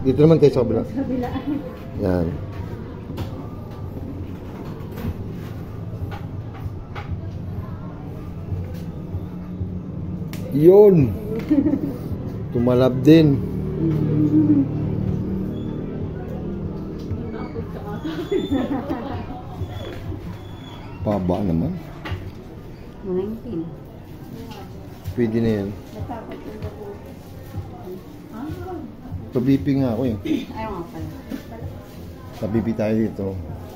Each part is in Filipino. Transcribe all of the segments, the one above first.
Dito naman tayo sa kabila. Sa kabila. Yan. Yun. Tumalab din. Paba naman. 19. Pwede na yan. Pa-BP nga ako eh. Ayaw nga pala. Pa-BP tayo dito.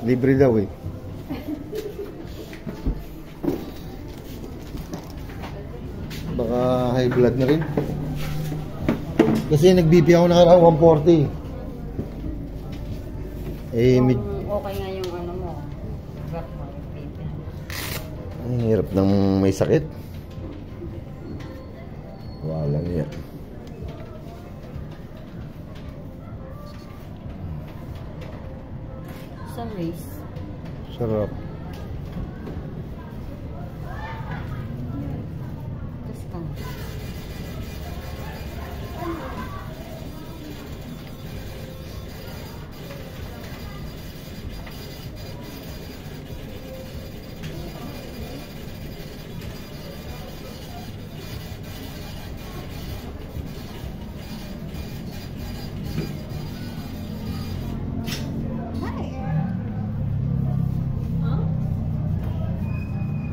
Libre daw eh. Baka high blood na rin. Kasi nag-BP ako nakaraan 140. Eh, Okay nga yung ano mo. Graph mo, yung baby. ang hirap ng may sakit. Walang yan. Some race. Sarap. Tapos ka.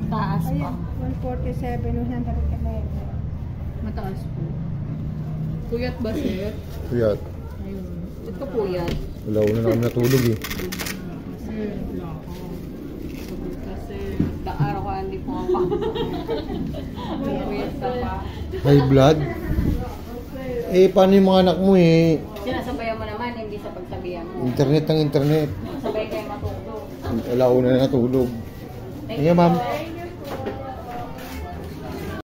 Taas pa. 147, 111. Mataas po. Puyat ba, sir? Kuyat. Ayun. Ba't ka po yan? Wala una na kami natulog eh. Kasi, wala ako. Kasi, Araw ka hindi po ako. Puyat ka pa. High blood? Eh, paano yung mga anak mo eh? Sinasabayan mo naman, hindi sa pagsabihan mo. Internet ng internet. Sabay kayo matulog. Wala una na natulog. Ayan, ma'am.